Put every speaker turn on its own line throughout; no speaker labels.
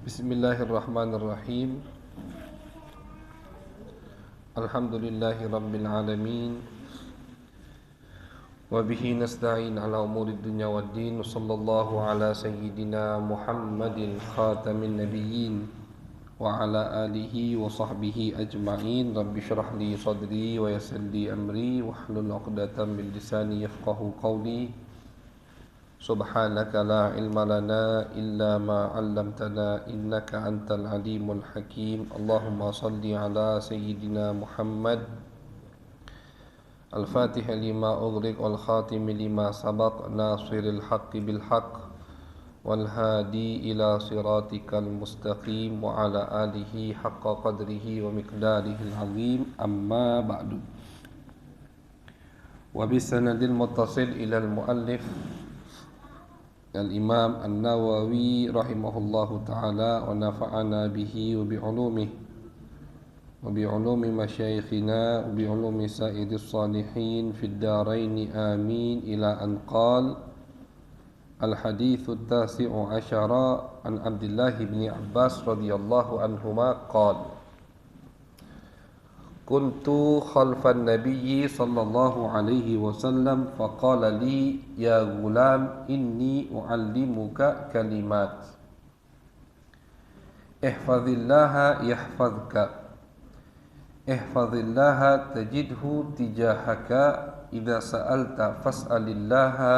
Bismillahirrahmanirrahim. Alhamdulillahi rabbil alamin. Wa bihi nasta'in ala umurid dunya waddin. Sallallahu ala sayyidina Muhammadin khatamin nabiyyin wa ala alihi wa sahbihi ajma'in. Rabbi syrah li sadri wa yassir li amri wahlul 'uqdatam min lisani yafqahu qawli. Subhanaka la ilma lana illa ma 'allamtana innaka antal alimul hakim. Allahumma salli ala sayyidina Muhammad al-fatih lima ughliq wal khatim lima sabaq nasiril haqqi bil haqq wal hadi ila siratikal mustaqim wa ala alihi haqqa qadrihi wa miqdarihil azim. Amma ba'du. Wa bisanadil muttasil ila al-muallif Al-Imam An-Nawawi rahimahullahu ta'ala wa nafa'ana bihi wa bi'ulumi masyayikhina wa bi'ulumi sa'idis salihin fid daraini amin ila an qal al-hadithu tasi'u asyara an Abdullah bin Abbas radhiyallahu anhuma qala kuntu khalfan nabiyyi sallallahu alaihi wasallam faqala li ya gulam inni uallimuka kalimat ihfazillaha yahfazka ihfazillaha tajidhu tijahaka idza sa'alta fas'alillaha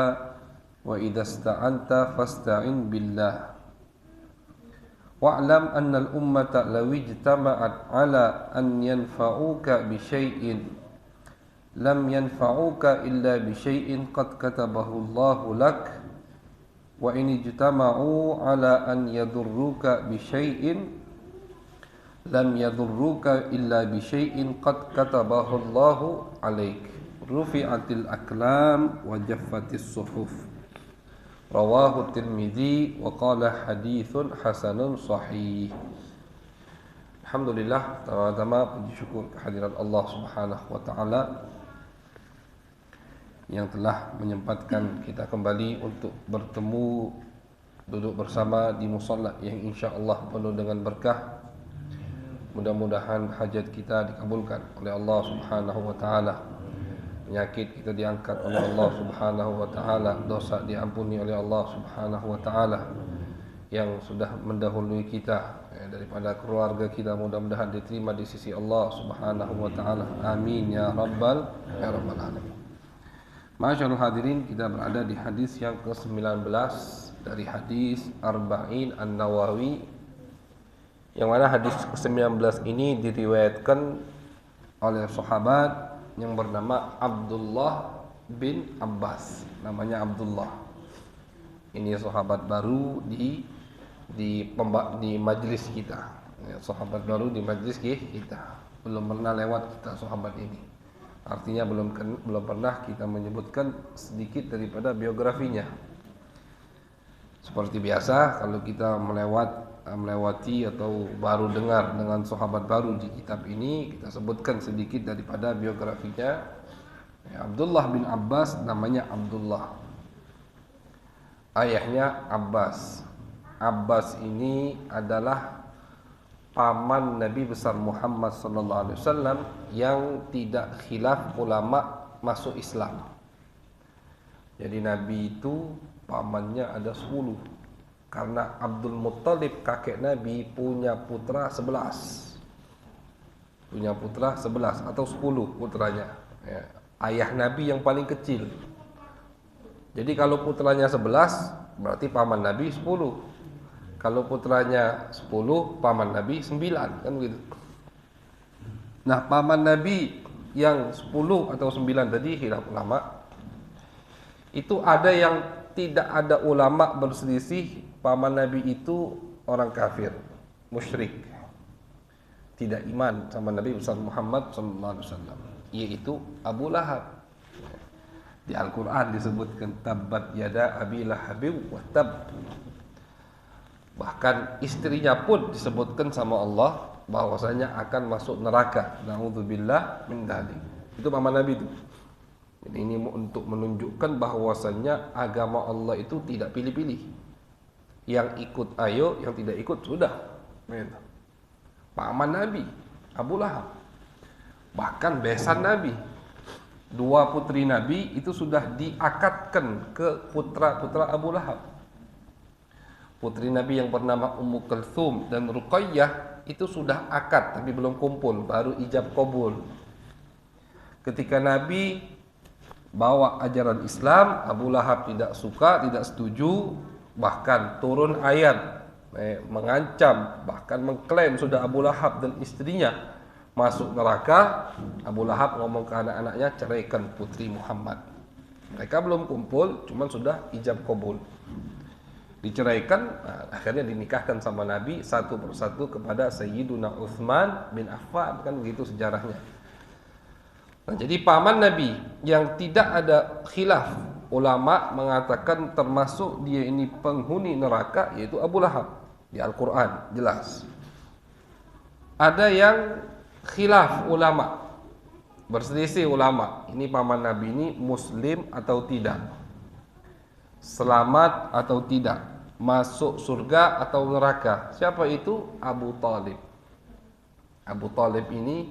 wa idza ista'anta fasta'in billah wa'lam anna al-ummata law ijtama'at 'ala an yanfa'uka bi syai'in lam yanfa'uka illa bi syai'in qad katabahu Allahu lak wa in ijtama'u 'ala an yadurruka bi syai'in lam yadurruka illa bi syai'in qad katabahu Allahu 'alaik. Rufi'atil aqlam wa jaffatis suhuf. Rawahu Tirmidzi wa qala haditsun hasanun sahih. Alhamdulillah, pertama-tama puji syukur kehadirat Allah Subhanahu wa taala yang telah menyempatkan kita kembali untuk bertemu duduk bersama di musalla yang insyaallah penuh dengan berkah. Mudah-mudahan hajat kita dikabulkan oleh Allah Subhanahu wa taala. Penyakit kita diangkat oleh Allah Subhanahu wa taala, dosa diampuni oleh Allah Subhanahu wa taala. Yang sudah mendahului kita daripada keluarga kita mudah-mudahan diterima di sisi Allah Subhanahu wa taala. Amin ya rabbal alamin. Masyaallah hadirin, kita berada di hadis yang ke-19 dari hadis Arba'in An-Nawawi, yang mana hadis ke-19 ini diriwayatkan oleh sahabat yang bernama Abdullah bin Abbas. Namanya Abdullah. Ini sahabat baru di majelis kita. Ya, sahabat baru di majelis kita. Belum pernah lewat kita sahabat ini. Artinya belum pernah kita menyebutkan sedikit daripada biografinya. Seperti biasa kalau kita melewati atau baru dengar dengan sahabat baru di kitab ini, kita sebutkan sedikit daripada biografinya. Abdullah bin Abbas, namanya Abdullah, ayahnya Abbas. Abbas ini adalah paman Nabi besar Muhammad sallallahu alaihi wasallam yang tidak khilaf ulama masuk Islam. Jadi Nabi itu pamannya ada 10. Karena Abdul Muttalib kakek Nabi punya putra 11. Punya putra 11 atau 10 putranya. Ya. Ayah Nabi yang paling kecil. Jadi kalau putranya 11 berarti paman Nabi 10. Kalau putranya 10, paman Nabi 9, kan begitu. Nah, paman Nabi yang 10 atau 9 tadi khilaf ulama. Itu ada yang tidak ada ulama berselisih, paman Nabi itu orang kafir, musyrik, tidak iman sama Nabi besar Muhammad sallallahu alaihi wasallam, yaitu Abu Lahab. Di Al-Qur'an disebutkan tabbat yada abi lahabin wa tab. Bahkan istrinya pun disebutkan sama Allah bahwasanya akan masuk neraka. Na'udzubillah min dzalik. Itu paman Nabi itu. Jadi ini untuk menunjukkan bahwasanya agama Allah itu tidak pilih-pilih. Yang ikut ayo, yang tidak ikut sudah. Gitu. Paman Nabi, Abu Lahab. Bahkan besan Nabi. Dua putri Nabi itu sudah diakadkan ke putra-putra Abu Lahab. Putri Nabi yang bernama Ummu Kulthum dan Ruqayyah itu sudah akad tapi belum kumpul, baru ijab qabul. Ketika Nabi bawa ajaran Islam, Abu Lahab tidak suka, tidak setuju, bahkan turun ayat mengancam, bahkan mengklaim sudah Abu Lahab dan istrinya masuk neraka. Abu Lahab ngomong ke anak-anaknya, ceraikan putri Muhammad. Mereka belum kumpul, cuman sudah ijab qabul. Diceraikan, akhirnya dinikahkan sama Nabi satu persatu kepada Sayyiduna Utsman bin Affan, kan begitu sejarahnya. Nah, jadi paman Nabi yang tidak ada khilaf, ulama mengatakan termasuk dia ini penghuni neraka, yaitu Abu Lahab. Di Al-Quran jelas. Ada yang khilaf ulama, berselisih ulama, ini paman Nabi ini muslim atau tidak, selamat atau tidak, masuk surga atau neraka. Siapa itu? Abu Thalib. Abu Thalib ini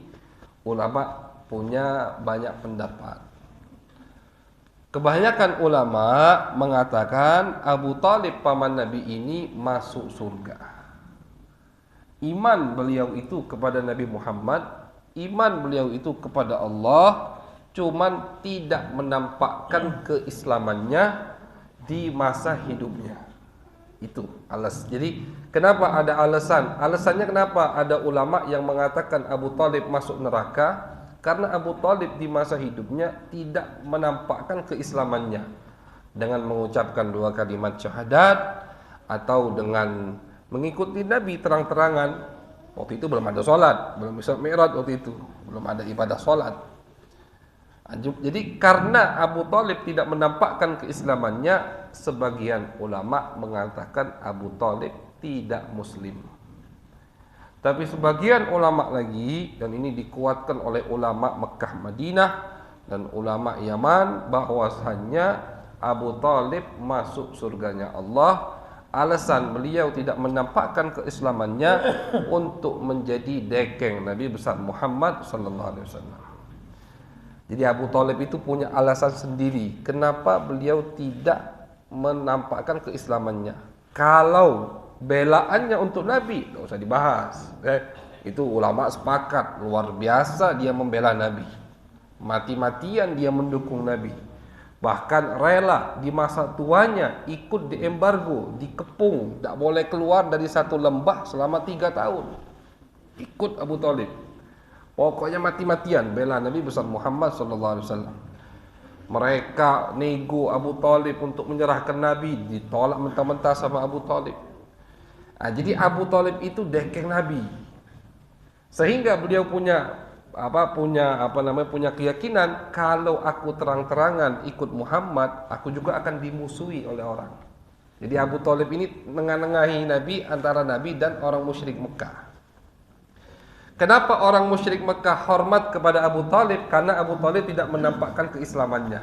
ulama punya banyak pendapat. Kebanyakan ulama mengatakan Abu Thalib paman Nabi ini masuk surga. Iman beliau itu kepada Nabi Muhammad, iman beliau itu kepada Allah, cuman tidak menampakkan keislamannya di masa hidupnya. Itu alasan. Jadi kenapa ada alasan? Alasannya kenapa ada ulama yang mengatakan Abu Thalib masuk neraka? Karena Abu Thalib di masa hidupnya tidak menampakkan keislamannya dengan mengucapkan dua kalimat syahadat atau dengan mengikuti Nabi terang-terangan. Waktu itu belum ada sholat, belum bisa mi'raj waktu itu, belum ada ibadah sholat. Jadi karena Abu Thalib tidak menampakkan keislamannya, sebagian ulama mengatakan Abu Thalib tidak muslim. Tapi sebagian ulama lagi, dan ini dikuatkan oleh ulama Mekah Madinah dan ulama Yaman, bahwasanya Abu Thalib masuk surganya Allah. Alasan beliau tidak menampakkan keislamannya untuk menjadi dekeng Nabi besar Muhammad sallallahu alaihi wasallam. Jadi Abu Thalib itu punya alasan sendiri kenapa beliau tidak menampakkan keislamannya. Kalau belaannya untuk Nabi, tidak usah dibahas. Itu ulama sepakat, luar biasa dia membela Nabi. Mati-matian dia mendukung Nabi. Bahkan rela di masa tuanya ikut diembargo, dikepung, tidak boleh keluar dari satu lembah selama 3 tahun. Ikut Abu Thalib. Pokoknya mati-matian bela Nabi besar Muhammad sallallahu alaihi wasallam. Mereka nego Abu Thalib untuk menyerahkan Nabi, ditolak mentah-mentah sama Abu Thalib. Jadi Abu Thalib itu dekeng Nabi. Sehingga beliau punya keyakinan kalau aku terang-terangan ikut Muhammad, aku juga akan dimusuhi oleh orang. Jadi Abu Thalib ini nengah-nengahi Nabi antara Nabi dan orang musyrik Mekah. Kenapa orang musyrik Mekah hormat kepada Abu Thalib? Karena Abu Thalib tidak menampakkan keislamannya.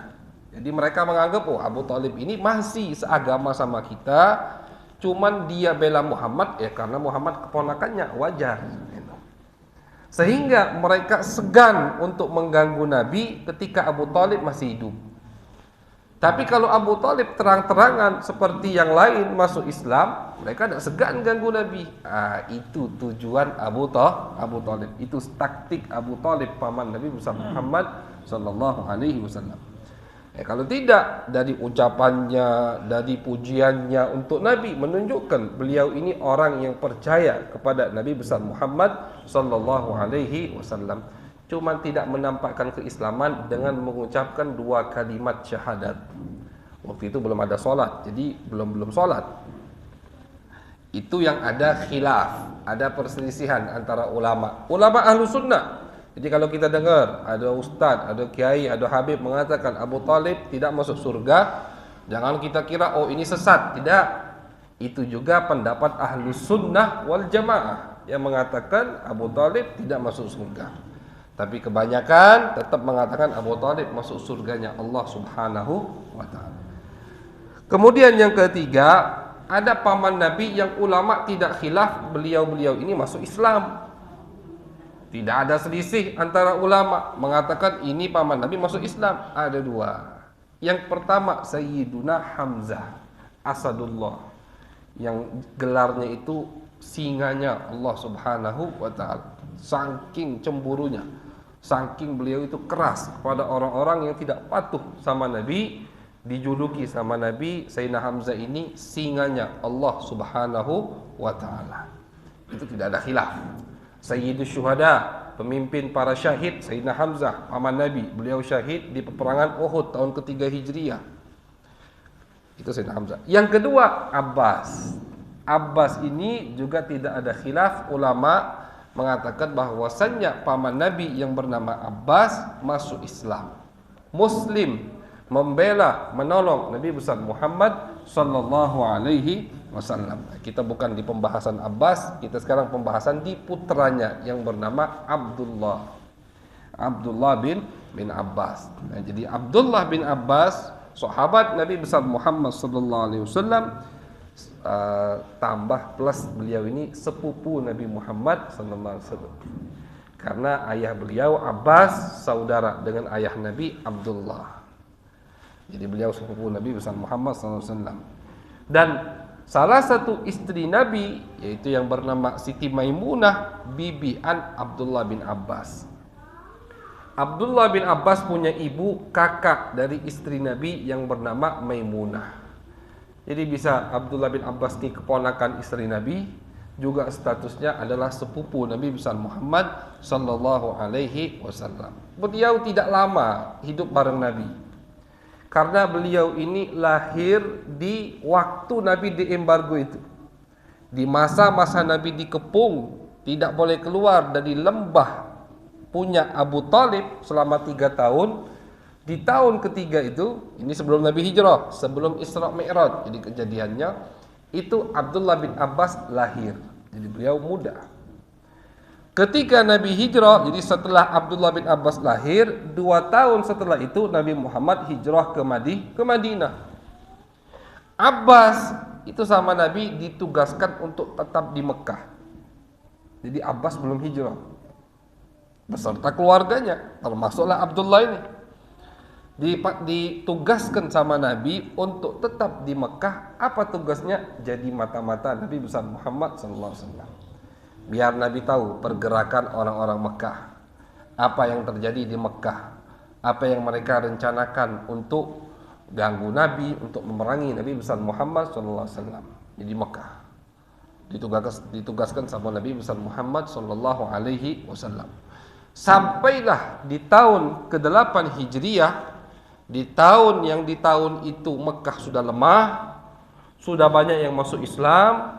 Jadi mereka menganggap, oh Abu Thalib ini masih seagama sama kita, cuman dia bela Muhammad ya karena Muhammad keponakannya, wajar. Sehingga mereka segan untuk mengganggu Nabi ketika Abu Thalib masih hidup. Tapi kalau Abu Thalib terang-terangan seperti yang lain masuk Islam, mereka tidak segan ganggu Nabi. Itu tujuan Abu Thalib. Itu taktik Abu Thalib paman Nabi Muhammad sallallahu alaihi wasallam. Kalau tidak, dari ucapannya, dari pujiannya untuk Nabi menunjukkan beliau ini orang yang percaya kepada Nabi besar Muhammad sallallahu alaihi wasallam. Cuma tidak menampakkan keislaman dengan mengucapkan 2 kalimat syahadat. Waktu itu belum ada solat, jadi belum solat. Itu yang ada khilaf, ada perselisihan antara ulama. Ulama ahlu sunnah. Jadi kalau kita dengar ada ustaz, ada kiai, ada habib mengatakan Abu Thalib tidak masuk surga, jangan kita kira oh ini sesat. Tidak. Itu juga pendapat ahlu sunnah wal jamaah yang mengatakan Abu Thalib tidak masuk surga. Tapi kebanyakan tetap mengatakan Abu Thalib masuk surganya Allah Subhanahu wa ta'ala. Kemudian yang ketiga, ada paman Nabi yang ulama tidak khilaf, beliau-beliau ini masuk Islam. Tidak ada selisih antara ulama mengatakan ini paman Nabi masuk Islam. Ada dua. Yang pertama Sayyiduna Hamzah Asadullah, yang gelarnya itu singanya Allah Subhanahu wa taala. Saking cemburunya, saking beliau itu keras kepada orang-orang yang tidak patuh sama Nabi, dijuluki sama Nabi Sayyidina Hamzah ini singanya Allah Subhanahu wa taala. Itu tidak ada khilaf. Sayyidus Syuhada, pemimpin para syahid, Sayyidina Hamzah, paman Nabi, beliau syahid di peperangan Uhud tahun ketiga Hijriah. Itu Sayyidina Hamzah. Yang kedua Abbas. Abbas ini juga tidak ada khilaf, ulama mengatakan bahwasannya paman Nabi yang bernama Abbas masuk Islam. Muslim, membela, menolong Nabi besar Muhammad sallallahu alaihi wasallam. Kita bukan di pembahasan Abbas, kita sekarang pembahasan di putranya yang bernama Abdullah. Abdullah bin Abbas. Nah, jadi Abdullah bin Abbas, sahabat Nabi besar Muhammad sallallahu alaihi wasallam, tambah plus beliau ini sepupu Nabi Muhammad sallallahu alaihi wasallam. Karena ayah beliau Abbas saudara dengan ayah Nabi Abdullah. Jadi beliau sepupu Nabi besar Muhammad sallallahu alaihi wasallam. Dan salah satu istri Nabi yaitu yang bernama Siti Maimunah bibi an Abdullah bin Abbas. Abdullah bin Abbas punya ibu kakak dari istri Nabi yang bernama Maimunah. Jadi bisa Abdullah bin Abbas ini keponakan istri Nabi, juga statusnya adalah sepupu Nabi besar Muhammad sallallahu alaihi wasallam. Beliau tidak lama hidup bareng Nabi. Karena beliau ini lahir di waktu Nabi diembargo itu. Di masa-masa Nabi dikepung, tidak boleh keluar dari lembah punya Abu Talib selama 3 tahun. Di tahun ketiga itu, ini sebelum Nabi hijrah, sebelum Isra Mi'raj. Jadi kejadiannya itu Abdullah bin Abbas lahir. Jadi beliau muda. Ketika Nabi hijrah, jadi setelah Abdullah bin Abbas lahir, 2 tahun setelah itu Nabi Muhammad hijrah ke Madinah. Abbas itu sama Nabi ditugaskan untuk tetap di Mekah. Jadi Abbas belum hijrah beserta keluarganya, termasuklah Abdullah ini. Ditugaskan sama Nabi untuk tetap di Mekah. Apa tugasnya? Jadi mata-mata Nabi besar Muhammad sallallahu alaihi wasallam. Biar Nabi tahu pergerakan orang-orang Mekah, apa yang terjadi di Mekah, apa yang mereka rencanakan untuk ganggu Nabi, untuk memerangi Nabi besar Muhammad sallallahu alaihi wasallam. Di Mekah ditugaskan sama Nabi besar Muhammad sallallahu alaihi wasallam. Sampailah di tahun ke-8 Hijriah, di tahun itu Mekah sudah lemah, sudah banyak yang masuk Islam,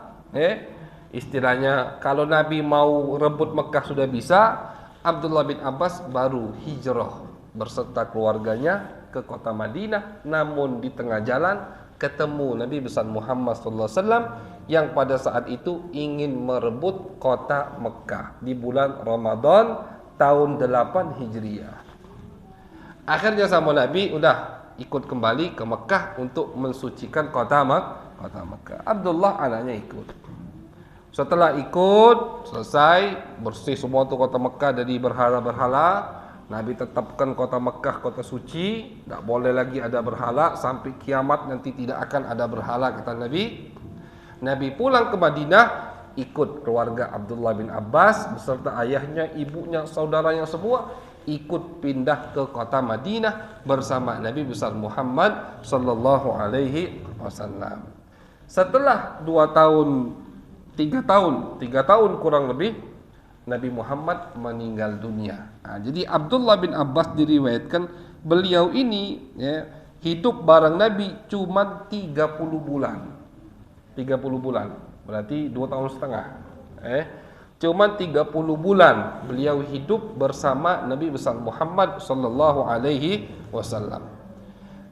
istilahnya kalau Nabi mau rebut Mekah sudah bisa. Abdullah bin Abbas baru hijrah berserta keluarganya ke kota Madinah. Namun di tengah jalan ketemu Nabi besar Muhammad SAW yang pada saat itu ingin merebut kota Mekah di bulan Ramadan tahun 8 Hijriah. Akhirnya sama Nabi udah ikut kembali ke Mekah untuk mensucikan kota Mekah. Abdullah anaknya ikut. Setelah ikut, selesai, bersih semua tuh kota Mekah dari berhala-berhala. Nabi tetapkan kota Mekah kota suci, tidak boleh lagi ada berhala, sampai kiamat nanti tidak akan ada berhala, kata Nabi. Nabi pulang ke Madinah, ikut keluarga Abdullah bin Abbas beserta ayahnya, ibunya, saudaranya semua ikut pindah ke kota Madinah bersama Nabi besar Muhammad sallallahu alaihi wasallam. Setelah 3 tahun kurang lebih, Nabi Muhammad meninggal dunia. Jadi Abdullah bin Abbas diriwayatkan beliau ini hidup bareng Nabi cuma 30 bulan. 30 bulan, berarti 2 tahun setengah. Cuma 30 bulan beliau hidup bersama Nabi besar Muhammad sallallahu alaihi wasallam.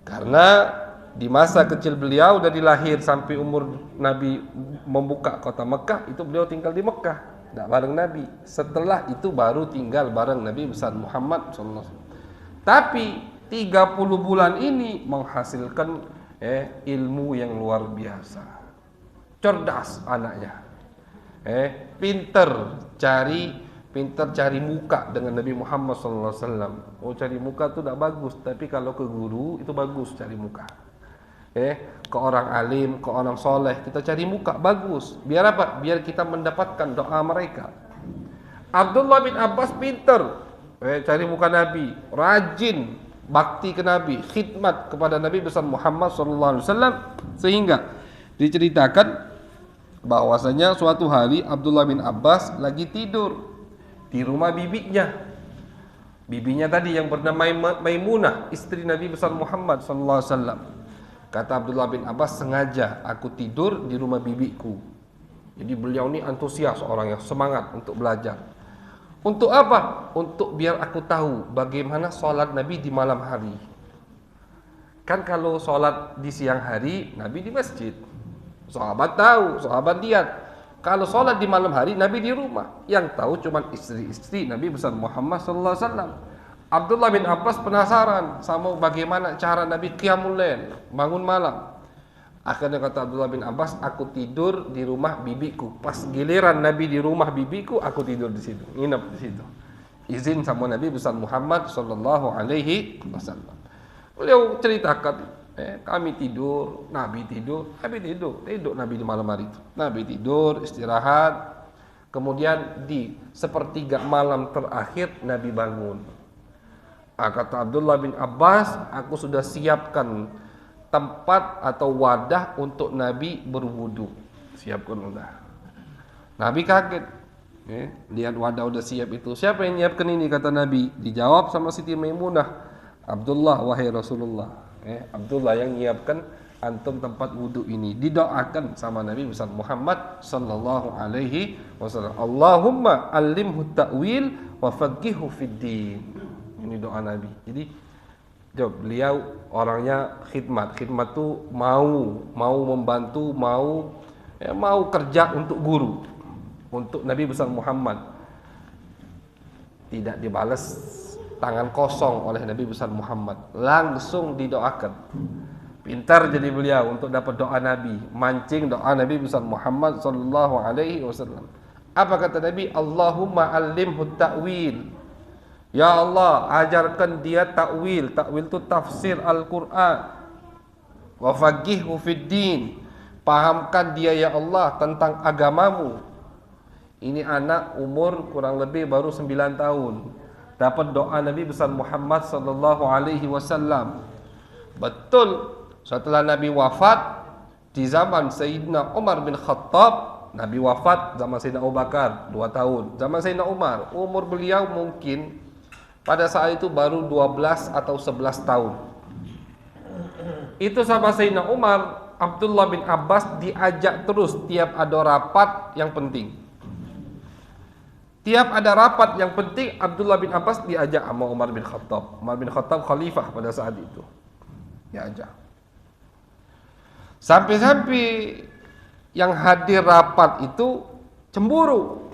Karena di masa kecil beliau dari lahir sampai umur Nabi membuka kota Mekah itu beliau tinggal di Mekah, tidak bareng Nabi. Setelah itu baru tinggal bareng Nabi besar Muhammad sallallahu alaihi wasallam. Tapi 30 bulan ini menghasilkan ilmu yang luar biasa. cerdas anaknya. Pinter cari muka dengan Nabi Muhammad SAW. Oh, cari muka tu tak bagus, tapi kalau ke guru itu bagus cari muka. Ke orang alim, ke orang soleh, kita cari muka bagus. Biar apa? Biar kita mendapatkan doa mereka. Abdullah bin Abbas pinter, cari muka Nabi, rajin bakti ke Nabi, khidmat kepada Nabi besar Muhammad SAW, sehingga diceritakan bahwasanya suatu hari Abdullah bin Abbas lagi tidur di rumah bibinya. Bibinya tadi yang bernama Maimunah, istri Nabi besar Muhammad SAW. Kata Abdullah bin Abbas, sengaja aku tidur di rumah bibiku. Jadi beliau ini antusias, orang yang semangat untuk belajar. Untuk apa? Untuk biar aku tahu bagaimana sholat Nabi di malam hari. Kan kalau sholat di siang hari, Nabi di masjid. Sahabat tahu, sahabat lihat. Kalau sholat di malam hari, Nabi di rumah. Yang tahu cuma istri-istri Nabi besar Muhammad SAW. Abdullah bin Abbas penasaran sama bagaimana cara Nabi qiyamul lail, bangun malam. Akhirnya kata Abdullah bin Abbas, aku tidur di rumah bibiku. Pas giliran Nabi di rumah bibiku, aku tidur di situ, nginep di situ. Izin sama Nabi besar Muhammad SAW. Beliau ceritakan, kami tidur, Nabi tidur, tidur Nabi di malam hari itu. Nabi tidur, istirahat. Kemudian di sepertiga malam terakhir Nabi bangun. Kata Abdullah bin Abbas, aku sudah siapkan tempat atau wadah untuk Nabi berwudu. Siapkan wadah. Nabi kaget. Lihat wadah udah siap itu. Siapa yang nyiapkan ini? Kata Nabi. Dijawab sama Siti Maimunah, Abdullah, wahai Rasulullah. Abdullah yang nyiapkan antum tempat wudu ini. Didoakan sama Nabi besar Muhammad sallallahu alaihi wasallam. Allahumma allimhu ta'wil wa faqihu fid din. Ini doa Nabi. Jadi beliau orangnya khidmat. Khidmat tu mau membantu, mau kerja untuk guru, untuk Nabi besar Muhammad. Tidak dibalas tangan kosong oleh Nabi besar Muhammad, langsung didoakan. Pintar jadi beliau untuk dapat doa Nabi, mancing doa Nabi besar Muhammad sallallahu alaihi wasallam. Apa kata Nabi? Allahumma allimhu ta'wil. Ya Allah, ajarkan dia ta'wil. Ta'wil itu tafsir Al-Quran. Wa faqihhu fid din. Pahamkan dia ya Allah tentang agamamu. Ini anak umur kurang lebih baru 9 tahun. Dapat doa Nabi besar Muhammad sallallahu alaihi wasallam. Betul, setelah Nabi wafat di zaman Sayyidina Umar bin Khattab, Nabi wafat zaman Sayyidina Abu Bakar 2 tahun. Zaman Sayyidina Umar, umur beliau mungkin pada saat itu baru 12 atau 11 tahun. Itu sama Sayyidina Umar, Abdullah bin Abbas diajak terus tiap ada rapat yang penting. Tiap ada rapat yang penting, Abdullah bin Abbas diajak sama Umar bin Khattab. Umar bin Khattab khalifah pada saat itu. Diajak. Sampai-sampai yang hadir rapat itu cemburu.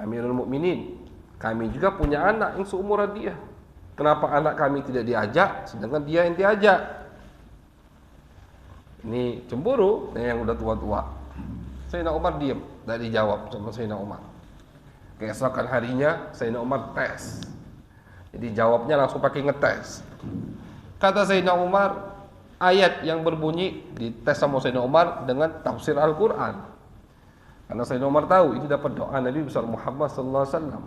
Amirul Mukminin, kami juga punya anak yang seumuran dia. Kenapa anak kami tidak diajak, sedangkan dia yang diajak? Ini cemburu yang udah tua-tua. Sayyidina Umar diam, tidak dijawab sama Sayyidina Umar. Keesokan harinya Sayyidina Umar tes. Jadi jawabnya langsung pakai ngetes. Kata Sayyidina Umar, ayat yang berbunyi dites sama Sayyidina Umar dengan tafsir Al-Quran. Karena Sayyidina Umar tahu itu dapat doa Nabi besar Muhammad sallallahu alaihi wasallam.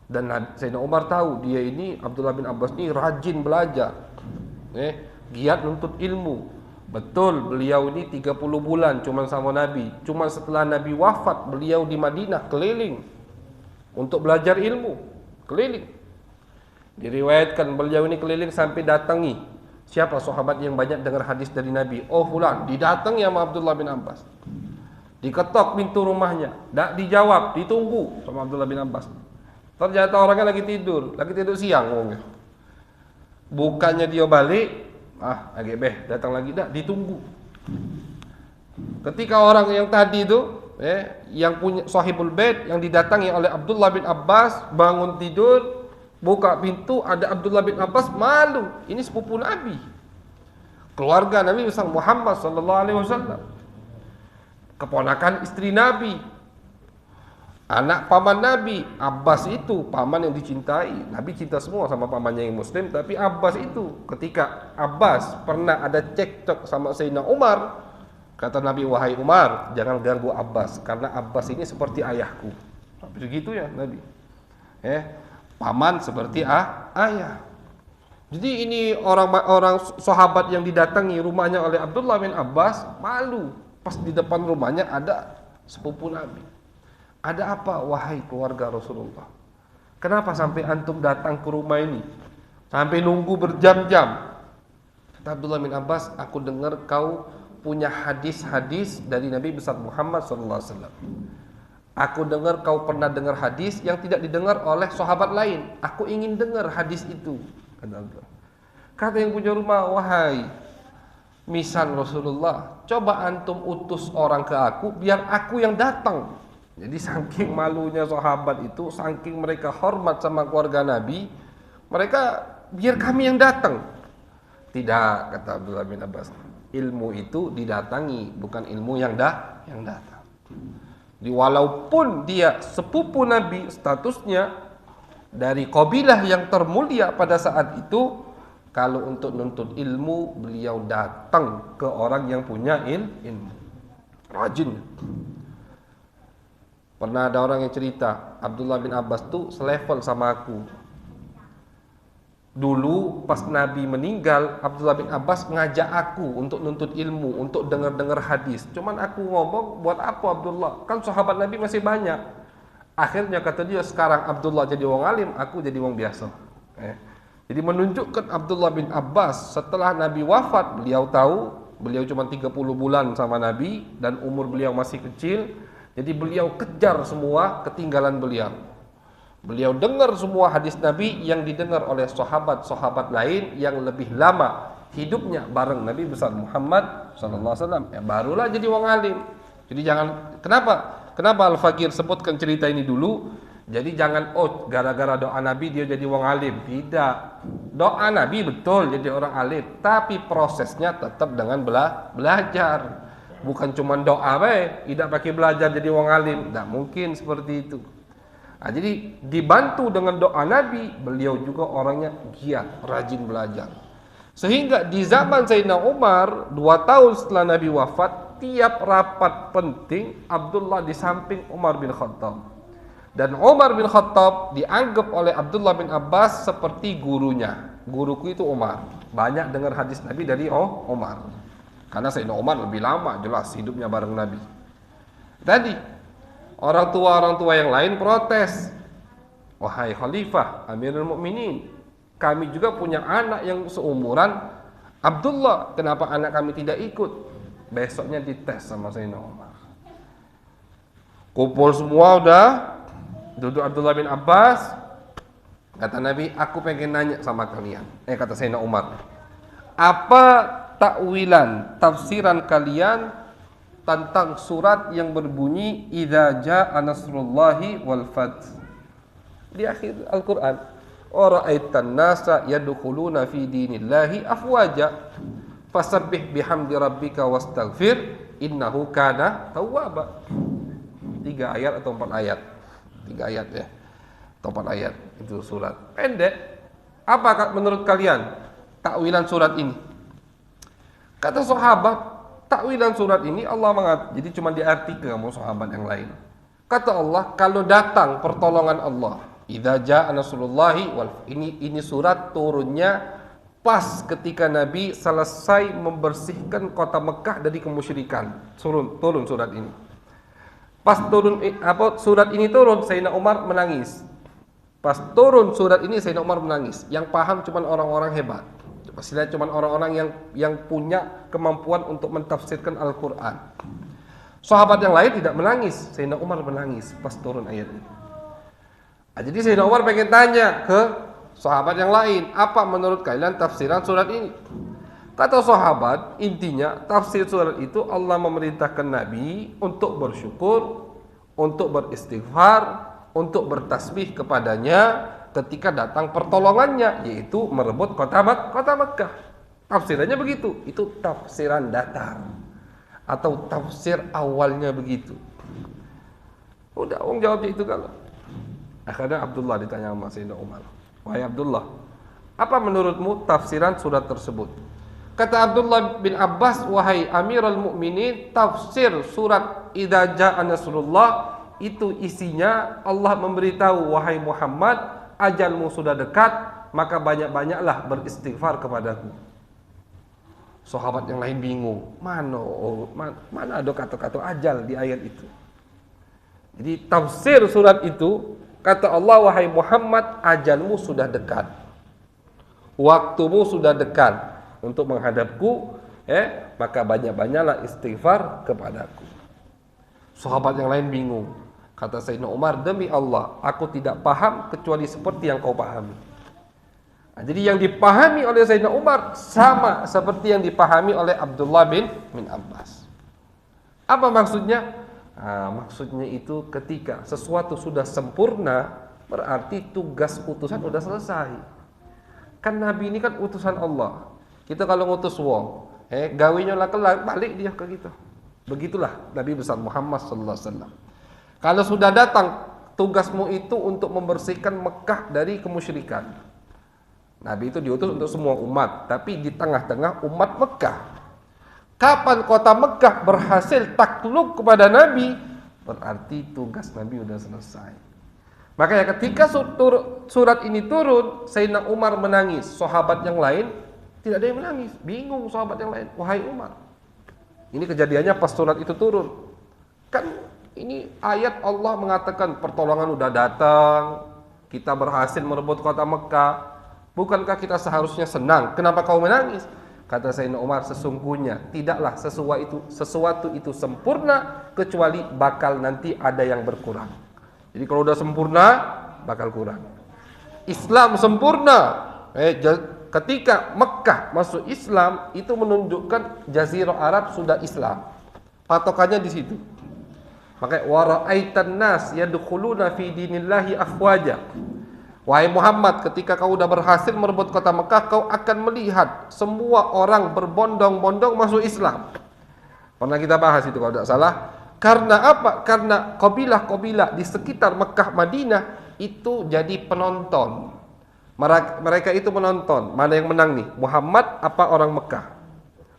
Dan Sayyidina Umar tahu dia ini, Abdullah bin Abbas ini rajin belajar, giat nuntut ilmu. Betul, beliau ini 30 bulan cuma sama Nabi. Cuma setelah Nabi wafat, beliau di Madinah keliling untuk belajar ilmu, keliling. Diriwayatkan beliau ini keliling sampai datangi siapa sahabat yang banyak dengar hadis dari Nabi. Oh fulan, didatangi sama Abdullah bin Abbas. Diketok pintu rumahnya, tak dijawab, ditunggu sama Abdullah bin Abbas. Ternyata orangnya lagi tidur siang ngomongnya. Bukannya dia balik, agak datang lagi, tak ditunggu. Ketika orang yang tadi itu yang punya sahibul bait yang didatangi oleh Abdullah bin Abbas bangun tidur, buka pintu, ada Abdullah bin Abbas, malu. Ini sepupu Nabi, keluarga Nabi besar Muhammad sallallahu alaihi wasallam. keponakan istri Nabi, anak paman Nabi. Abbas itu paman yang dicintai. Nabi cinta semua sama pamannya yang muslim, tapi Abbas itu, ketika Abbas pernah ada cekcok sama Sayyidina Umar, kata Nabi, wahai Umar, jangan ganggu Abbas, karena Abbas ini seperti ayahku. Begitu ya Nabi. Paman seperti ayah. Jadi ini orang sahabat yang didatangi rumahnya oleh Abdullah bin Abbas malu. Pas di depan rumahnya ada sepupu Nabi. Ada apa wahai keluarga Rasulullah? Kenapa sampai antum datang ke rumah ini? Sampai nunggu berjam-jam. Kata Abdullah bin Abbas, aku dengar kau punya hadis-hadis dari Nabi besar Muhammad SAW. Aku dengar kau pernah dengar hadis yang tidak didengar oleh sahabat lain. Aku ingin dengar hadis itu. Kata yang punya rumah, wahai misal Rasulullah, coba antum utus orang ke aku, biar aku yang datang. Jadi saking malunya sahabat itu, saking mereka hormat sama keluarga Nabi, mereka biar kami yang datang. Tidak, kata Abdullah bin Abbas, ilmu itu didatangi, bukan ilmu yang datang. Jadi walaupun dia sepupu Nabi, statusnya dari kabilah yang termulia pada saat itu, kalau untuk nuntut ilmu, beliau datang ke orang yang punya ilmu, rajin. Pernah ada orang yang cerita, Abdullah bin Abbas tuh selevel sama aku. Dulu pas Nabi meninggal, Abdullah bin Abbas ngajak aku untuk nuntut ilmu, untuk dengar-dengar hadis. Cuman aku ngomong, buat apa Abdullah? Kan sahabat Nabi masih banyak. Akhirnya kata dia, sekarang Abdullah jadi wong alim, aku jadi wong biasa. Jadi menunjukkan Abdullah bin Abbas setelah Nabi wafat, beliau tahu, beliau cuma 30 bulan sama Nabi dan umur beliau masih kecil. Jadi beliau kejar semua ketinggalan beliau. Beliau dengar semua hadis Nabi yang didengar oleh sahabat-sahabat lain yang lebih lama hidupnya bareng Nabi besar Muhammad SAW. Barulah jadi wong alim. Jadi jangan, Kenapa Al-Fakir sebutkan cerita ini dulu? Jadi jangan, gara-gara doa Nabi dia jadi wong alim. Tidak. Doa Nabi betul jadi orang alim, tapi prosesnya tetap dengan belajar. Bukan cuma doa tidak pakai belajar jadi wong alim. Tidak mungkin seperti itu. Nah, jadi dibantu dengan doa Nabi, beliau juga orangnya giat, rajin belajar. Sehingga di zaman Sayyidina Umar, 2 tahun setelah Nabi wafat, tiap rapat penting Abdullah di samping Umar bin Khattab. Dan Umar bin Khattab dianggap oleh Abdullah bin Abbas seperti gurunya. Guruku itu Umar. Banyak dengar hadis Nabi dari Umar. Karena Sayyidina Umar lebih lama jelas hidupnya bareng Nabi. Tadi orang tua yang lain protes. Wahai Khalifah, Amirul Mukminin, kami juga punya anak yang seumuran Abdullah. Kenapa anak kami tidak ikut? Besoknya dites sama Sayyidina Umar. Kumpul semua udah, duduk Abdullah bin Abbas. Kata Nabi, aku pengen nanya sama kalian. Kata Sayyidina Umar, apa takwilan, tafsiran kalian tentang surat yang berbunyi idza jaa nasrullahi wal fath? Di akhir Al-Quran, ara'aitan nasa yadkhuluna fi dinillahi afwaja fasabbih bihamdi rabbika wastaghfir innahu kana tawwaba. 3 ayat atau 4 ayat. 3 ayat ya. Atau 4 ayat itu surat. Pendek. Apa menurut kalian takwilan surat ini? Kata sahabat, takwilan surat ini Allah mengatakan, jadi cuma diartikan sama sahabat yang lain. Kata Allah, kalau datang pertolongan Allah, idza jaa nasrullahi wal, ini surat turunnya pas ketika Nabi selesai membersihkan kota Mekah dari kemusyrikan. Turun surat ini. Pas turun surat ini turun, Sayyidina Umar menangis. Pas turun surat ini, Sayyidina Umar menangis. Yang paham cuma orang-orang hebat. Pasti lihat cuma orang-orang yang punya kemampuan untuk mentafsirkan Al-Quran. Sahabat yang lain tidak menangis, Sayyidina Umar menangis pas turun ayat ini. Jadi Sayyidina Umar pengen tanya ke sahabat yang lain, apa menurut kalian tafsiran surat ini? Kata sahabat, intinya tafsir surat itu Allah memerintahkan Nabi untuk bersyukur, untuk beristighfar, untuk bertasbih kepadanya ketika datang pertolongannya, yaitu merebut kota Mekah. Tafsirannya begitu. Itu tafsiran datar. Atau tafsir awalnya begitu? Udah, orang jawabnya itu kalau. Akhirnya Abdullah ditanya sama Sayyidina Umar, wahai Abdullah, apa menurutmu tafsiran surat tersebut? Kata Abdullah bin Abbas, wahai Amirul Mukminin, tafsir surat Idza Jaa Nasrullah itu isinya Allah memberitahu, wahai Muhammad, ajalmu sudah dekat, maka banyak-banyaklah beristighfar kepadaku. Sahabat yang lain bingung, mana ada kata-kata ajal di ayat itu. Jadi tafsir surat itu, kata Allah, wahai Muhammad, ajalmu sudah dekat, waktumu sudah dekat untuk menghadapku, maka banyak-banyaklah istighfar kepadaku. Sahabat yang lain bingung. Kata Sayyidina Umar, demi Allah, aku tidak paham kecuali seperti yang kau pahami. Nah, jadi yang dipahami oleh Sayyidina Umar sama seperti yang dipahami oleh Abdullah bin Abbas. Apa maksudnya? Maksudnya itu ketika sesuatu sudah sempurna, berarti tugas utusan sudah selesai. Kan Nabi ini kan utusan Allah. Kita kalau ngutus wong, gawinya lah kelar, balik dia ke kita. Begitulah Nabi besar Muhammad sallallahu alaihi wasallam. Kalau sudah datang, tugasmu itu untuk membersihkan Mekah dari kemusyrikan. Nabi itu diutus untuk semua umat, tapi di tengah-tengah umat Mekah. Kapan kota Mekah berhasil takluk kepada Nabi, berarti tugas Nabi sudah selesai. Makanya ketika surat ini turun, Sayyidina Umar menangis. Sahabat yang lain tidak ada yang menangis. Bingung sahabat yang lain. Wahai Umar, ini kejadiannya pas surat itu turun. Kan ini ayat Allah mengatakan pertolongan udah datang, kita berhasil merebut kota Mekah. Bukankah kita seharusnya senang? Kenapa kau menangis? Kata Sayyidina Umar, sesungguhnya tidaklah sesuatu itu sempurna kecuali bakal nanti ada yang berkurang. Jadi kalau udah sempurna, bakal kurang. Islam sempurna. Ketika Mekah masuk Islam, itu menunjukkan Jazirah Arab sudah Islam. Patokannya di situ. Makanya wa ra'aitan nas yadkhuluna fi dinillahi afwaja. Wahai Muhammad, ketika kau sudah berhasil merebut kota Mekah, kau akan melihat semua orang berbondong-bondong masuk Islam. Pernah kita bahas itu kalau tidak salah. Karena apa? Karena kabilah-kabilah di sekitar Mekah Madinah itu jadi penonton. Mereka itu menonton, mana yang menang nih, Muhammad apa orang Mekah.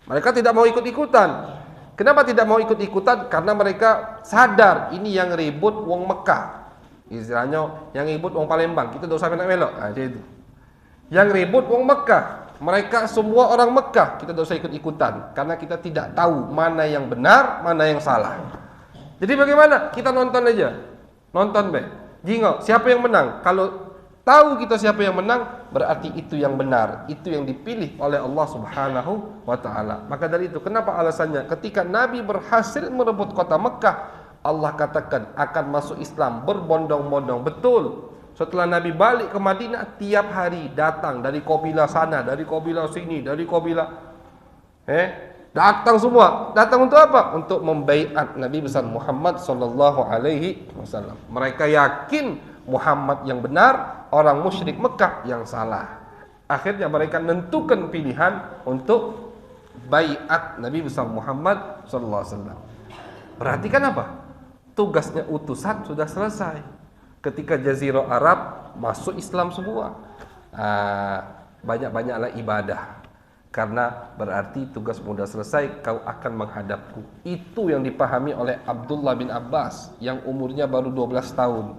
Mereka tidak mau ikut-ikutan. Kenapa tidak mau ikut-ikutan? Karena mereka sadar ini yang ribut wong Mekah. Istilahnya yang ribut wong Palembang, kita tidak usah melok. Itu. Yang ribut wong Mekah, mereka semua orang Mekah, kita tidak usah ikut-ikutan karena kita tidak tahu mana yang benar, mana yang salah. Jadi bagaimana? Kita nonton aja. Nonton be. Jingok, siapa yang menang? Kalau tahu kita siapa yang menang, berarti itu yang benar, itu yang dipilih oleh Allah Subhanahu wa taala. Maka dari itu, kenapa alasannya ketika Nabi berhasil merebut kota Mekah, Allah katakan akan masuk Islam berbondong-bondong. Betul. Setelah Nabi balik ke Madinah, tiap hari datang dari kabilah sana, dari kabilah sini, dari kabilah datang semua. Datang untuk apa? Untuk membaiat Nabi besar Muhammad sallallahu alaihi wasallam. Mereka yakin Muhammad yang benar, orang musyrik Mekah yang salah. Akhirnya mereka menentukan pilihan untuk baiat Nabi besar Muhammad sallallahu alaihi wasallam. Perhatikan apa? Tugasnya utusan sudah selesai. Ketika Jazirah Arab masuk Islam semua, banyak-banyaklah ibadah. Karena berarti tugas sudah selesai, kau akan menghadapku. Itu yang dipahami oleh Abdullah bin Abbas yang umurnya baru 12 tahun.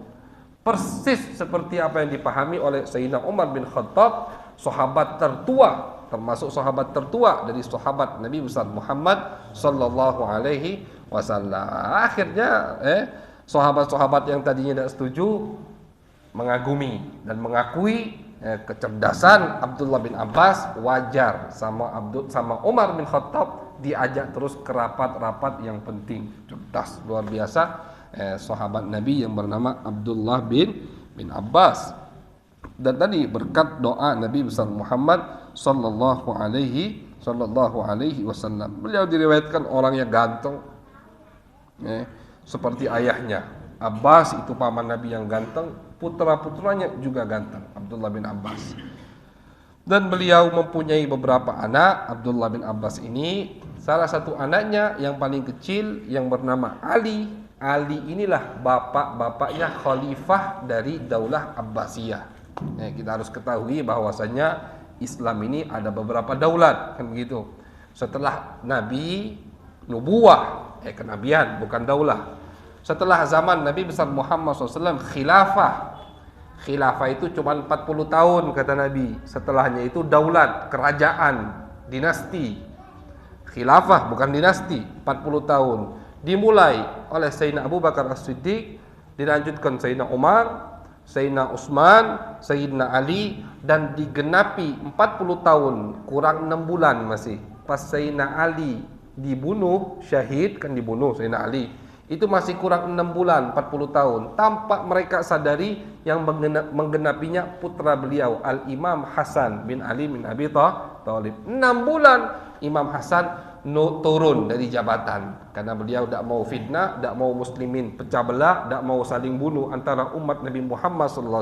Persis seperti apa yang dipahami oleh Sayyidina Umar bin Khattab, sahabat tertua, termasuk sahabat tertua dari sahabat Nabi besar Muhammad sallallahu alaihi wasallam. Akhirnya sahabat-sahabat yang tadinya tidak setuju mengagumi dan mengakui kecerdasan Abdullah bin Abbas. Wajar sama Umar bin Khattab diajak terus ke rapat-rapat yang penting. Cerdas luar biasa sahabat Nabi yang bernama Abdullah bin Abbas. Dan tadi berkat doa Nabi besar Muhammad sallallahu alaihi wasallam. Beliau diriwayatkan orangnya ganteng, seperti ayahnya. Abbas itu paman Nabi yang ganteng, putra-putranya juga ganteng, Abdullah bin Abbas. Dan beliau mempunyai beberapa anak. Abdullah bin Abbas ini salah satu anaknya yang paling kecil yang bernama Ali. Ali inilah bapak-bapaknya khalifah dari Daulah Abbasiyah. Kita harus ketahui bahwasanya Islam ini ada beberapa daulat, kan begitu. Setelah Nabi, nubuah, kenabian bukan daulah. Setelah zaman Nabi besar Muhammad SAW, khilafah. Khilafah itu cuma 40 tahun kata Nabi. Setelahnya itu daulat, kerajaan, dinasti. Khilafah bukan dinasti, 40 tahun. Dimulai oleh Sayyidina Abu Bakar As-Siddiq, dilanjutkan Sayyidina Umar, Sayyidina Utsman, Sayyidina Ali, dan digenapi 40 tahun, kurang 6 bulan masih. Pas Sayyidina Ali dibunuh, syahid, kan dibunuh Sayyidina Ali, itu masih kurang 6 bulan, 40 tahun. Tampak mereka sadari yang menggenapinya putra beliau, Al-Imam Hasan bin Ali bin Abi Thalib. 6 bulan Imam Hasan turun dari jabatan karena beliau tidak mau fitnah, tidak mau muslimin pecah belah, tidak mau saling bunuh antara umat Nabi Muhammad SAW.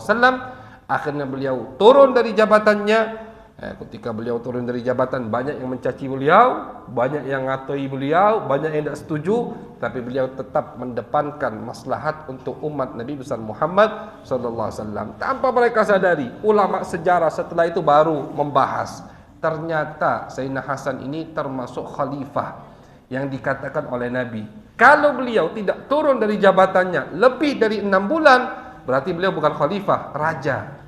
Akhirnya beliau turun dari jabatannya. Ketika beliau turun dari jabatan, banyak yang mencaci beliau, banyak yang ngatai beliau, banyak yang tidak setuju, tapi beliau tetap mendepankan maslahat untuk umat Nabi besar Muhammad SAW. Tanpa mereka sadari, ulama sejarah setelah itu baru membahas, ternyata Sayyidina Hasan ini termasuk khalifah yang dikatakan oleh Nabi, kalau beliau tidak turun dari jabatannya lebih dari 6 bulan, berarti beliau bukan khalifah, raja.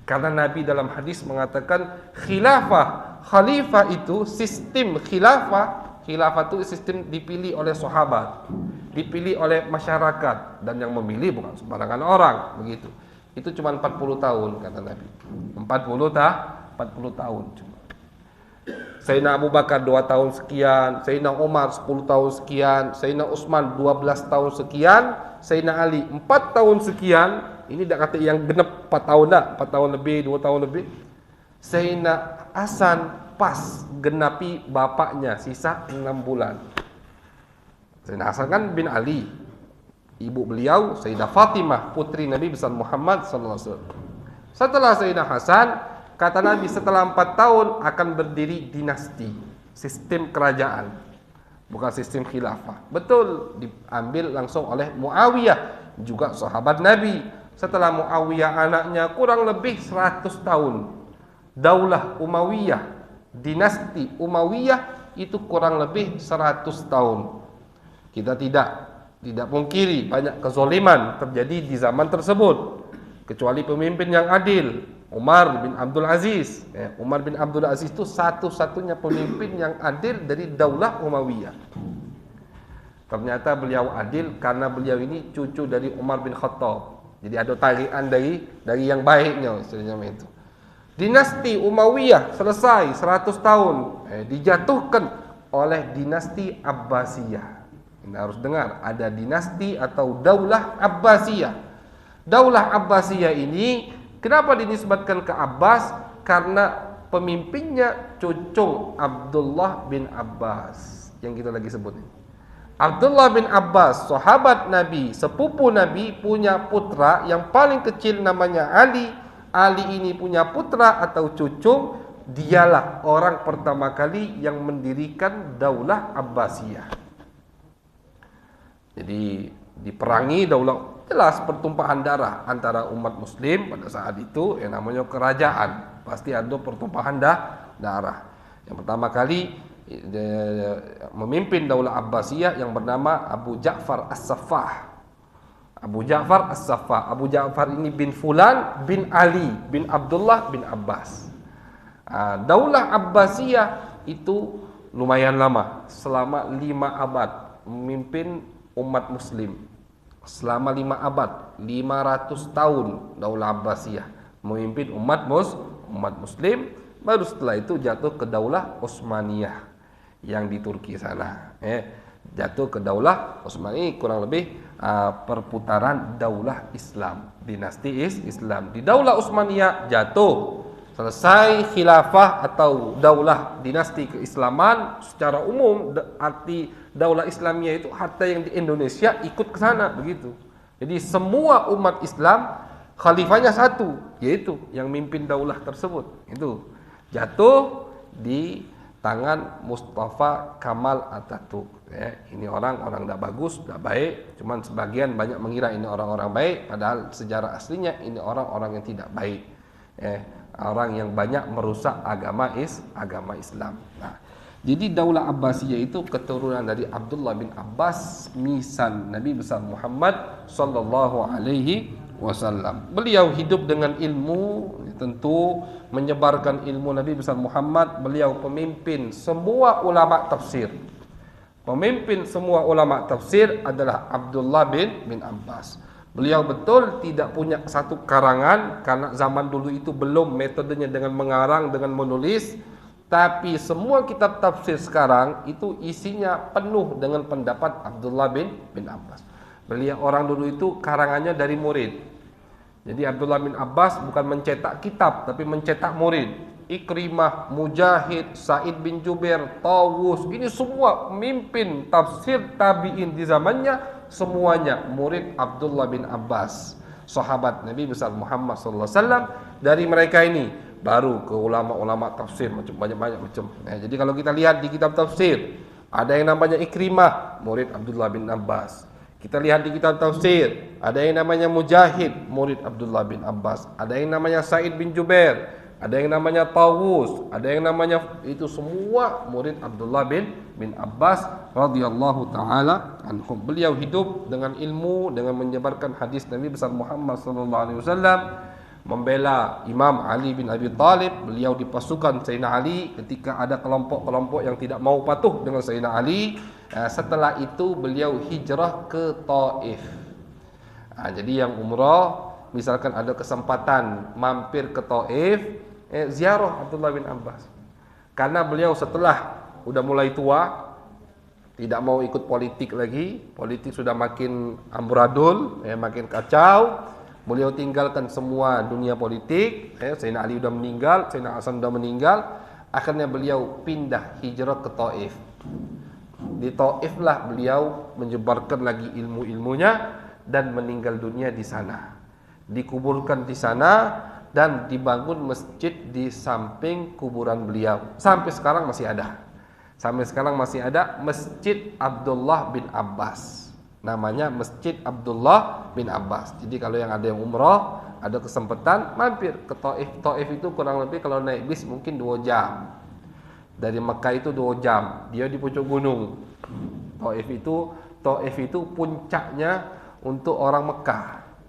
Karena Nabi dalam hadis mengatakan khalifah itu sistem khilafah itu sistem dipilih oleh sahabat, dipilih oleh masyarakat, dan yang memilih bukan sembarangan orang, begitu. Itu cuma 40 tahun kata Nabi. 40 tahun cuma. Sayyidina Abu Bakar 2 tahun sekian, Sayyidina Umar 10 tahun sekian, Sayyidina Utsman 12 tahun sekian, Sayyidina Ali 4 tahun sekian. Ini tidak kata yang genep 4 tahun dah, 4 tahun lebih, 2 tahun lebih. Sayyidina Hasan pas genapi bapaknya, sisa 6 bulan. Sayyidina Hasan kan bin Ali. Ibu beliau Sayyidah Fatimah, putri Nabi besar Muhammad SAW. Setelah Sayyidina Hasan, kata Nabi setelah 4 tahun akan berdiri dinasti, sistem kerajaan, bukan sistem khilafah. Betul, diambil langsung oleh Muawiyah, juga sahabat Nabi. Setelah Muawiyah anaknya kurang lebih 100 tahun. Daulah Umayyah, dinasti Umayyah itu kurang lebih 100 tahun. Kita tidak pungkiri banyak kezaliman terjadi di zaman tersebut. Kecuali pemimpin yang adil, Umar bin Abdul Aziz. Umar bin Abdul Aziz itu satu-satunya pemimpin yang adil dari Daulah Umayyah. Ternyata beliau adil karena beliau ini cucu dari Umar bin Khattab. Jadi ada tarikan dari yang baiknya istilahnya itu. Dinasti Umayyah selesai 100 tahun, dijatuhkan oleh dinasti Abbasiyah. Kita harus dengar, ada dinasti atau Daulah Abbasiyah. Daulah Abbasiyah ini kenapa dinisbatkan ke Abbas? Karena pemimpinnya cucu Abdullah bin Abbas yang kita lagi sebut ini. Abdullah bin Abbas, sahabat Nabi, sepupu Nabi, punya putra yang paling kecil namanya Ali. Ali ini punya putra atau cucu, dialah orang pertama kali yang mendirikan Daulah Abbasiyah. Jadi diperangi daulah, jelas pertumpahan darah antara umat muslim pada saat itu, yang namanya kerajaan, pasti ada pertumpahan darah. Yang pertama kali memimpin Daulah Abbasiyah yang bernama Abu Ja'far As-Saffah. Abu Ja'far As-Saffah. Abu Ja'far ini bin Fulan bin Ali bin Abdullah bin Abbas. Daulah Abbasiyah itu lumayan lama, selama 5 abad memimpin umat muslim. Selama 5 abad, 500 tahun Daulah Abbasiyah memimpin umat muslim. Baru setelah itu jatuh ke Daulah Utsmaniyah yang di Turki sana. Jatuh ke Daulah Utsmaniyah, kurang lebih perputaran daulah Islam, dinasti Islam. Di Daulah Utsmaniyah jatuh, selesai khilafah atau daulah dinasti keislaman secara umum. Arti daulah Islamiyah itu harta yang di Indonesia ikut ke sana, begitu. Jadi semua umat Islam khalifahnya satu, yaitu yang mimpin daulah tersebut. Itu jatuh di tangan Mustafa Kamal Atatürk. Ya, ini orang tidak bagus, tidak baik. Cuman sebagian banyak mengira ini orang-orang baik, padahal sejarah aslinya ini orang-orang yang tidak baik. Orang yang banyak merusak agama Islam. Nah, jadi Daulah Abbasiyah itu keturunan dari Abdullah bin Abbas, misan Nabi besar Muhammad sallallahu alaihi wasallam. Beliau hidup dengan ilmu, tentu menyebarkan ilmu Nabi besar Muhammad. Beliau pemimpin semua ulama tafsir. Pemimpin semua ulama tafsir adalah Abdullah bin Abbas. Beliau betul tidak punya satu karangan, karena zaman dulu itu belum metodenya dengan mengarang, dengan menulis. Tapi semua kitab tafsir sekarang itu isinya penuh dengan pendapat Abdullah bin Abbas. Beliau orang dulu itu karangannya dari murid. Jadi Abdullah bin Abbas bukan mencetak kitab, tapi mencetak murid. Ikrimah, Mujahid, Sa'id bin Jubair, Tawus, ini semua pemimpin tafsir tabi'in di zamannya, semuanya murid Abdullah bin Abbas, sahabat Nabi besar Muhammad sallallahu alaihi wasallam. Dari mereka ini baru ke ulama-ulama tafsir banyak macam. Jadi kalau kita lihat di kitab tafsir, ada yang namanya Ikrimah, murid Abdullah bin Abbas. Kita lihat di kitab tafsir, ada yang namanya Mujahid, murid Abdullah bin Abbas. Ada yang namanya Sa'id bin Jubair, ada yang namanya Tawus, ada yang namanya, itu semua murid Abdullah bin Abbas radhiyallahu taala anhum. Beliau hidup dengan ilmu, dengan menyebarkan hadis Nabi besar Muhammad sallallahu alaihi wasallam, membela Imam Ali bin Abi Thalib. Beliau di pasukan Sayyidina Ali ketika ada kelompok-kelompok yang tidak mau patuh dengan Sayyidina Ali. Setelah itu beliau hijrah ke Taif. Jadi yang umrah, misalkan ada kesempatan mampir ke Taif, ziarah Abdullah bin Abbas. Karena beliau setelah udah mulai tua, tidak mau ikut politik lagi, politik sudah makin amburadul, makin kacau. Beliau tinggalkan semua dunia politik. Sayyidina Ali sudah meninggal, Sayyidina Hasan sudah meninggal. Akhirnya beliau pindah hijrah ke Taif. Di Taif lah beliau menyebarkan lagi ilmu-ilmunya dan meninggal dunia di sana. Dikuburkan di sana dan dibangun masjid di samping kuburan beliau. Sampai sekarang masih ada. Sampai sekarang masih ada Masjid Abdullah bin Abbas. Namanya Masjid Abdullah bin Abbas. Jadi kalau yang ada yang umrah, ada kesempatan mampir ke Taif. Taif itu kurang lebih kalau naik bis mungkin 2 jam. Dari Mekah itu 2 jam. Dia di puncak gunung. Taif itu puncaknya untuk orang Mekah.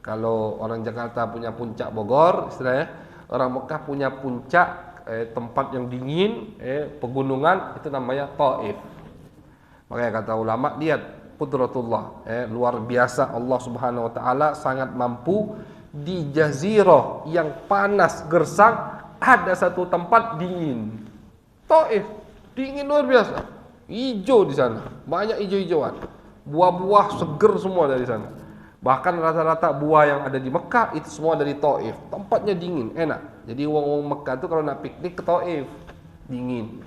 Kalau orang Jakarta punya puncak Bogor, istilahnya, orang Mekah punya puncak tempat yang dingin, pegunungan, itu namanya Taif. Makanya kata ulama, lihat qudratullah, luar biasa Allah Subhanahu wa taala sangat mampu. Di jazirah yang panas gersang ada satu tempat dingin. Taif dingin luar biasa. Hijau di sana, banyak hijau-hijauan. Buah-buah seger semua dari sana. Bahkan rata-rata buah yang ada di Mekah itu semua dari Taif. Tempatnya dingin, enak. Jadi orang Mekah itu kalau nak piknik ke Taif, dingin.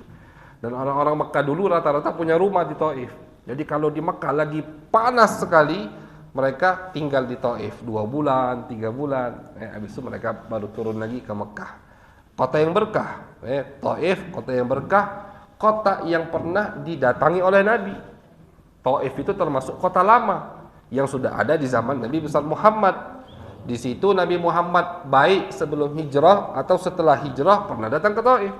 Dan orang-orang Mekah dulu rata-rata punya rumah di Taif. Jadi kalau di Mekah lagi panas sekali, mereka tinggal di Taif 2 bulan, 3 bulan. Habis itu mereka baru turun lagi ke Mekah. Kota yang berkah. Taif, kota yang berkah, kota yang pernah didatangi oleh Nabi. Taif itu termasuk kota lama yang sudah ada di zaman Nabi besar Muhammad. Di situ Nabi Muhammad baik sebelum hijrah atau setelah hijrah pernah datang ke Taif.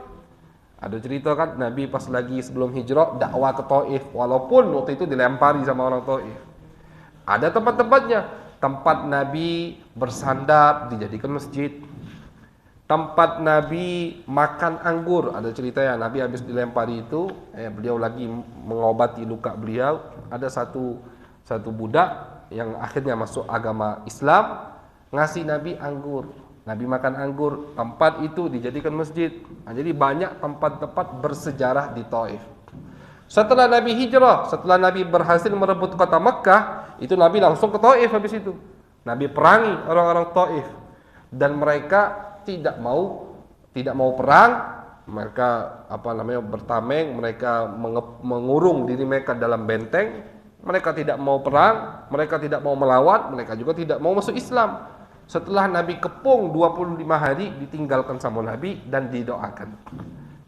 Ada cerita kan Nabi pas lagi sebelum hijrah dakwah ke Taif, walaupun waktu itu dilempari sama orang Taif. Ada tempat-tempatnya. Tempat Nabi bersandar dijadikan masjid. Tempat Nabi makan anggur, ada cerita ya, Nabi habis dilempari itu, beliau lagi mengobati luka beliau. Ada satu budak yang akhirnya masuk agama Islam, ngasih Nabi anggur. Nabi makan anggur, tempat itu dijadikan masjid. Jadi banyak tempat-tempat bersejarah di Taif. Setelah Nabi hijrah, setelah Nabi berhasil merebut kota Makkah, itu Nabi langsung ke Taif habis itu. Nabi perangi orang-orang Taif dan mereka tidak mau perang. Mereka bertameng, mereka mengurung diri mereka dalam benteng. Mereka tidak mau perang, mereka tidak mau melawan, mereka juga tidak mau masuk Islam. Setelah Nabi kepung 25 hari ditinggalkan sama Nabi dan didoakan.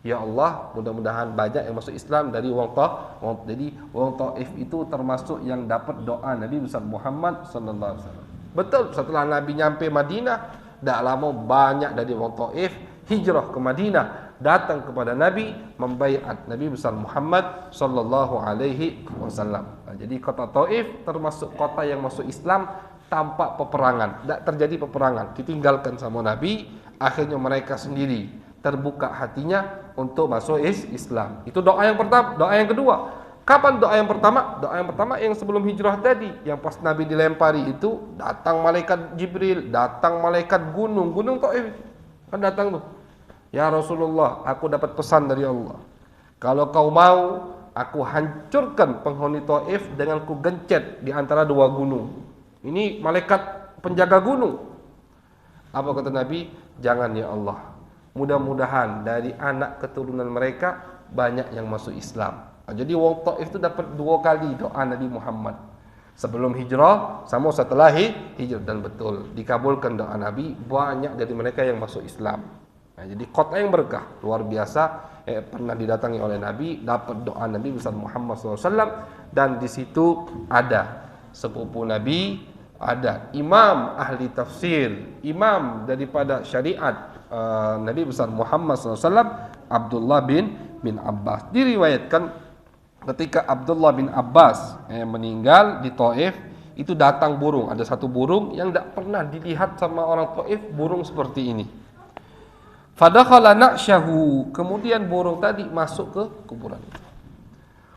Ya Allah, mudah-mudahan banyak yang masuk Islam dari wong Taif. Jadi wong Taif itu termasuk yang dapat doa Nabi besar Muhammad sallallahu alaihi wasallam. Betul, setelah Nabi nyampe Madinah, tak lama banyak dari wong Taif hijrah ke Madinah, datang kepada Nabi, membaiat Nabi besar Muhammad sallallahu alaihi wasallam. Jadi kota Taif termasuk kota yang masuk Islam tanpa peperangan, tak terjadi peperangan, ditinggalkan sama Nabi, akhirnya mereka sendiri terbuka hatinya untuk masuk Islam. Itu doa yang pertama. Doa yang kedua, kapan doa yang pertama? Doa yang pertama yang sebelum hijrah tadi, yang pas Nabi dilempari itu, datang malaikat Jibril, datang malaikat gunung Taif, kan datang tuh. Ya Rasulullah, aku dapat pesan dari Allah. Kalau kau mau, aku hancurkan penghuni Taif dengan ku gencet di antara dua gunung. Ini malaikat penjaga gunung. Apa kata Nabi? Jangan ya Allah. Mudah-mudahan dari anak keturunan mereka banyak yang masuk Islam. Jadi wong Taif itu dapat 2 kali doa Nabi Muhammad. Sebelum hijrah sama setelah hijrah, dan betul dikabulkan doa Nabi, banyak dari mereka yang masuk Islam. Jadi kota yang berkah luar biasa, pernah didatangi oleh Nabi, dapat doa Nabi besar Muhammad SAW, dan di situ ada sepupu Nabi, ada imam ahli tafsir, imam daripada syariat Nabi besar Muhammad SAW, Abdullah bin Abbas. Diriwayatkan ketika Abdullah bin Abbas meninggal di Taif, itu datang burung. Ada satu burung yang tidak pernah dilihat sama orang Taif, burung seperti ini. Fadakhala na'syahu, kemudian burung tadi masuk ke kuburan itu.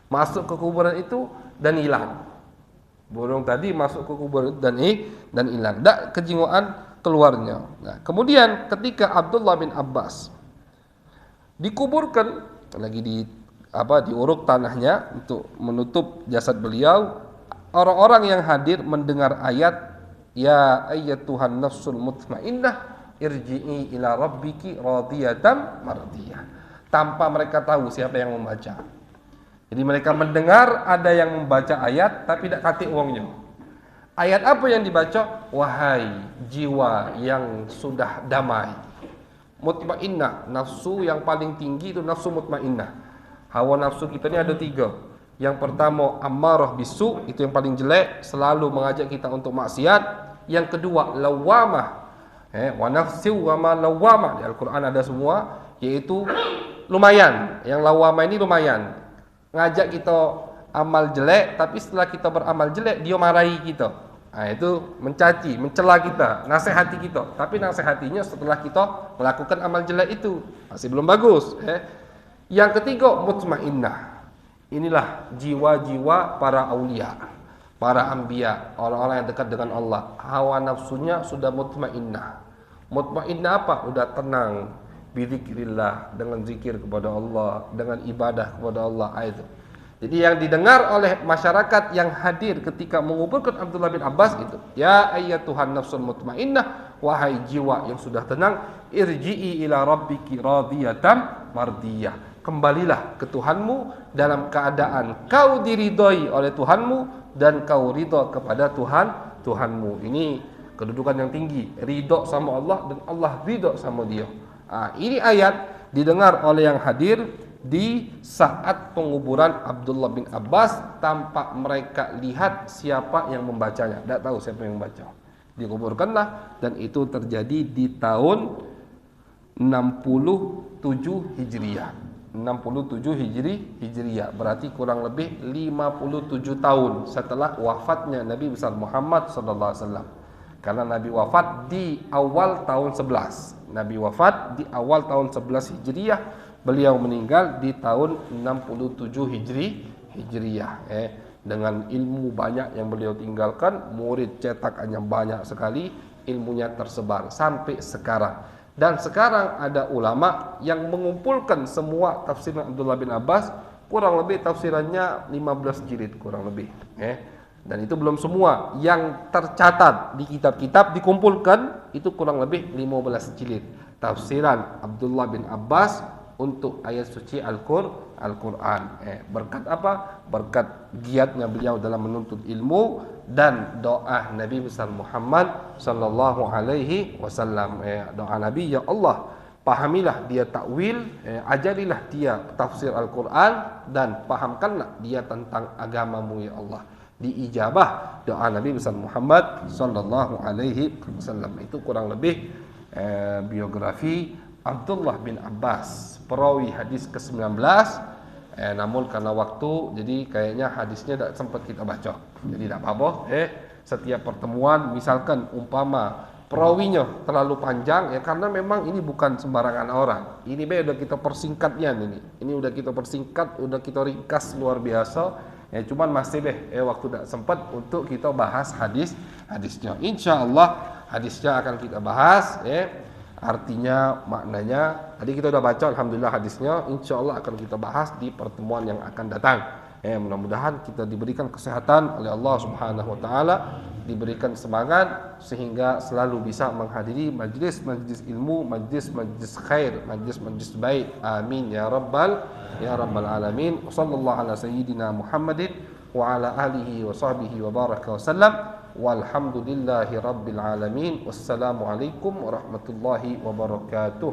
Masuk ke kuburan itu dan hilang. Burung tadi masuk ke kuburan dan hilang. Tak kejiwaan keluarnya. Nah, kemudian ketika Abdullah bin Abbas dikuburkan, lagi diuruk tanahnya untuk menutup jasad beliau, orang-orang yang hadir mendengar ayat ya ayyatuhan nafsul mutmainnah irji'i ila rabbiki radiyatan mardiyah, tanpa mereka tahu siapa yang membaca. Jadi mereka mendengar ada yang membaca ayat tapi tidak kati uangnya. Ayat apa yang dibaca? Wahai jiwa yang sudah damai, mutmainnah, nafsu yang paling tinggi itu nafsu mutmainnah. Hawa nafsu kita ini ada 3. Yang pertama ammarah bisu, itu yang paling jelek, selalu mengajak kita untuk maksiat. Yang kedua lawamah, wa nafsi wa ma lawamah, di Al-Quran ada semua, yaitu lumayan. Yang lawamah ini lumayan, ngajak kita amal jelek, tapi setelah kita beramal jelek dia marahi kita. Nah, itu mencaci, mencela kita, nasihati kita. Tapi nasihatinya setelah kita melakukan amal jelek itu masih belum bagus. Yang ketiga mutmainnah. Inilah jiwa-jiwa para aulia, para anbiya, orang-orang yang dekat dengan Allah. Hawa nafsunya sudah mutmainnah. Mutmainnah apa? Udah tenang. Bizikrillah, dengan zikir kepada Allah, dengan ibadah kepada Allah. Itu. Jadi yang didengar oleh masyarakat yang hadir ketika menguburkan Abdullah bin Abbas itu, ya ayyatuhan nafsul mutmainnah, wahai jiwa yang sudah tenang, irji'i ila rabbiki radiyatan mardiyah. Kembalilah ke Tuhanmu dalam keadaan kau diridhoi oleh Tuhanmu dan kau ridho kepada Tuhanmu. Ini kedudukan yang tinggi, ridho sama Allah dan Allah ridho sama dia. Ini ayat didengar oleh yang hadir di saat penguburan Abdullah bin Abbas tanpa mereka lihat siapa yang membacanya. Tidak tahu siapa yang membaca. Dikuburkanlah, dan itu terjadi di tahun 67 Hijriah. 67 Hijriah berarti kurang lebih 57 tahun setelah wafatnya Nabi besar Muhammad SAW. Karena Nabi wafat di awal tahun 11. Nabi wafat di awal tahun 11 Hijriah. Beliau meninggal di tahun 67 Hijriah. Dengan ilmu banyak yang beliau tinggalkan, murid cetakannya banyak sekali, ilmunya tersebar sampai sekarang. Dan sekarang ada ulama yang mengumpulkan semua tafsiran Abdullah bin Abbas, kurang lebih tafsirannya 15 jilid kurang lebih. Dan itu belum semua yang tercatat di kitab-kitab dikumpulkan, itu kurang lebih 15 jilid tafsiran Abdullah bin Abbas untuk ayat suci Al-Quran. Berkat apa? Berkat giatnya beliau dalam menuntut ilmu dan doa Nabi besar Muhammad sallallahu alaihi wasallam. Doa Nabi, ya Allah, pahamilah dia takwil, ajarilah dia tafsir Al-Quran, dan pahamkanlah dia tentang agamamu ya Allah. Diijabah doa Nabi besar Muhammad sallallahu alaihi wasallam. Itu kurang lebih biografi Abdullah bin Abbas, perawi hadis ke-19. Namun karena waktu, jadi kayaknya hadisnya tak sempat kita baca. Jadi tak apa-apa. Setiap pertemuan, misalkan umpama perawinya terlalu panjang, karena memang ini bukan sembarangan orang. Ini udah kita persingkatnya ini udah kita persingkat, udah kita ringkas luar biasa. Cuman masih waktu tak sempat untuk kita bahas hadisnya. Insyaallah hadisnya akan kita bahas. Artinya, maknanya tadi kita udah baca alhamdulillah hadisnya, insyaallah akan kita bahas di pertemuan yang akan datang. Mudah-mudahan kita diberikan kesehatan oleh Allah Subhanahu wa taala, diberikan semangat sehingga selalu bisa menghadiri majlis-majlis ilmu, majlis-majlis khair, majlis-majlis baik. Amin ya rabbal alamin. Wassallallahu ala sayyidina Muhammadin wa ala alihi wa sahbihi wa baraka wa sallam. Walhamdulillahi rabbil alamin. Wassalamualaikum warahmatullahi wabarakatuh.